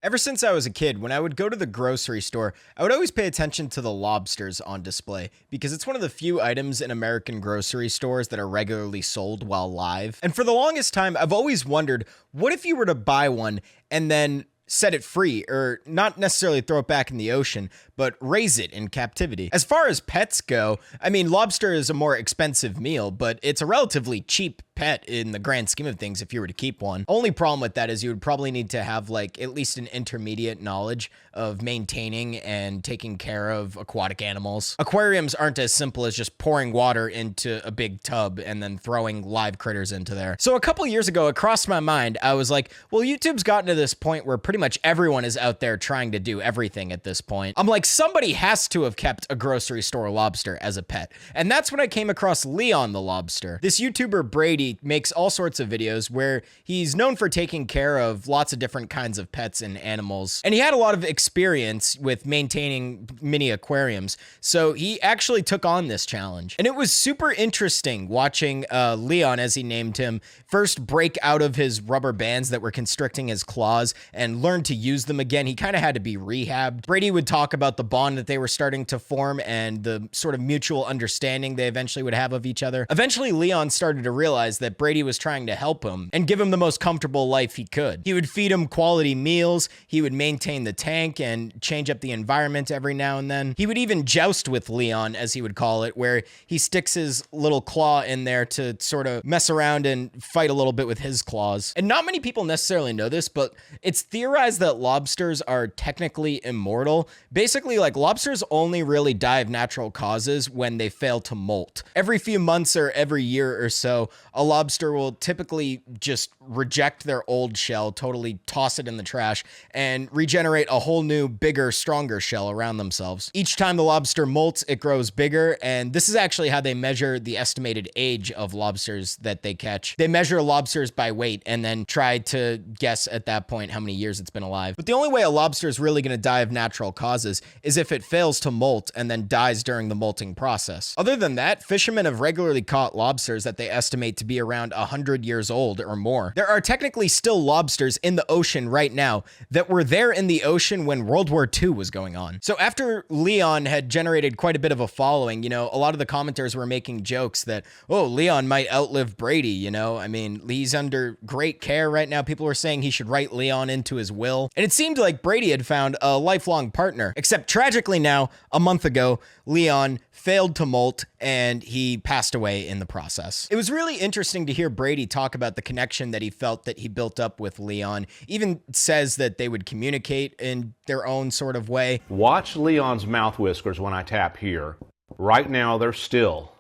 Ever since I was a kid, when I would go to the grocery store, I would always pay attention to the lobsters on display because it's one of the few items in American grocery stores that are regularly sold while live. And for the longest time, I've always wondered, what if you were to buy one and then set it free, or not necessarily throw it back in the ocean, but raise it in captivity? As far as pets go, I mean, lobster is a more expensive meal, but it's a relatively cheap pet in the grand scheme of things if you were to keep one. Only problem with that is you would probably need to have like at least an intermediate knowledge of maintaining and taking care of aquatic animals. Aquariums aren't as simple as just pouring water into a big tub and then throwing live critters into there. So a couple years ago, it crossed my mind. I was like, well, YouTube's gotten to this point where pretty much everyone is out there trying to do everything at this point. I'm like, somebody has to have kept a grocery store lobster as a pet. And that's when I came across Leon the lobster. This YouTuber Brady makes all sorts of videos where he's known for taking care of lots of different kinds of pets and animals. And he had a lot of experience with maintaining mini aquariums. So he actually took on this challenge. And it was super interesting watching Leon, as he named him, first break out of his rubber bands that were constricting his claws and learn to use them again. He kind of had to be rehabbed. Brady would talk about the bond that they were starting to form and the sort of mutual understanding they eventually would have of each other. Eventually, Leon started to realize that Brady was trying to help him and give him the most comfortable life he could. He would feed him quality meals, he would maintain the tank and change up the environment every now and then. He would even joust with Leon, as he would call it, where he sticks his little claw in there to sort of mess around and fight a little bit with his claws. And not many people necessarily know this, but it's theorized that lobsters are technically immortal. Basically, like, lobsters only really die of natural causes when they fail to molt. Every few months or every year or so, a lobster will typically just reject their old shell, totally toss it in the trash, and regenerate a whole new, bigger, stronger shell around themselves. Each time the lobster molts, it grows bigger, and this is actually how they measure the estimated age of lobsters that they catch. They measure lobsters by weight and then try to guess at that point how many years it's been alive. But the only way a lobster is really going to die of natural causes is if it fails to molt and then dies during the molting process. Other than that, fishermen have regularly caught lobsters that they estimate to be around 100 years old or more. There are technically still lobsters in the ocean right now that were there in the ocean when World War II was going on. So after Leon had generated quite a bit of a following, you know, a lot of the commenters were making jokes that, oh, Leon might outlive Brady, you know? I mean, he's under great care right now. People were saying he should write Leon into his will. And it seemed like Brady had found a lifelong partner, except tragically now, a month ago, Leon failed to molt and he passed away in the process. It was really interesting to hear Brady talk about the connection that he felt that he built up with Leon. Even says that they would communicate in their own sort of way. Watch Leon's mouth whiskers when I tap here. Right now they're still.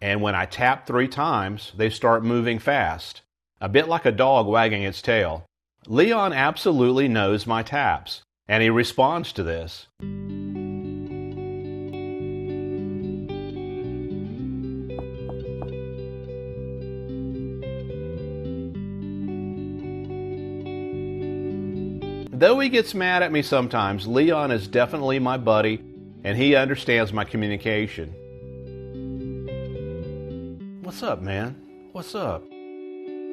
And when I tap 3 times, they start moving fast, a bit like a dog wagging its tail. Leon absolutely knows my taps, and he responds to this. Though he gets mad at me sometimes, Leon is definitely my buddy, and he understands my communication. What's up, man? What's up?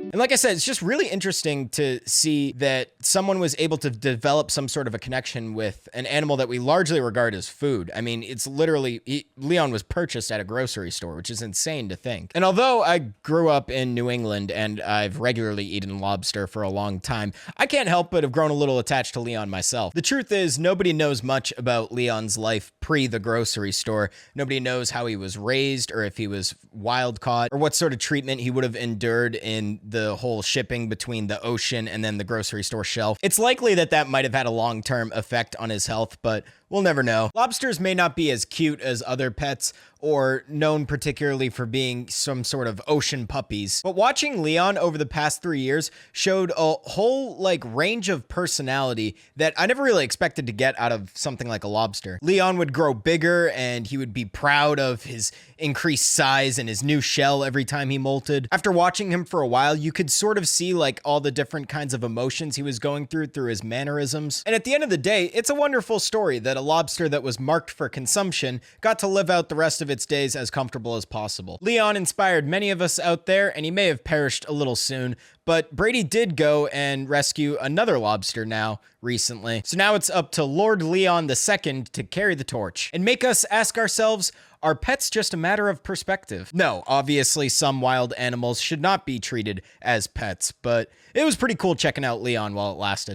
And like I said, it's just really interesting to see that someone was able to develop some sort of a connection with an animal that we largely regard as food. I mean, it's literally, Leon was purchased at a grocery store, which is insane to think. And although I grew up in New England and I've regularly eaten lobster for a long time, I can't help but have grown a little attached to Leon myself. The truth is, nobody knows much about Leon's life pre the grocery store. Nobody knows how he was raised or if he was wild caught or what sort of treatment he would have endured in the whole shipping between the ocean and then the grocery store shelf. It's likely that that might have had a long-term effect on his health, but we'll never know. Lobsters may not be as cute as other pets or known particularly for being some sort of ocean puppies, but watching Leon over the past 3 years showed a whole range of personality that I never really expected to get out of something like a lobster. Leon would grow bigger and he would be proud of his increased size and his new shell every time he molted. After watching him for a while, you could sort of see all the different kinds of emotions he was going through his mannerisms. And at the end of the day, it's a wonderful story that a lobster that was marked for consumption got to live out the rest of its days as comfortable as possible. Leon inspired many of us out there, and he may have perished a little soon, but Brady did go and rescue another lobster now recently. So now it's up to Lord Leon II to carry the torch and make us ask ourselves, are pets just a matter of perspective? No, obviously some wild animals should not be treated as pets, but it was pretty cool checking out Leon while it lasted.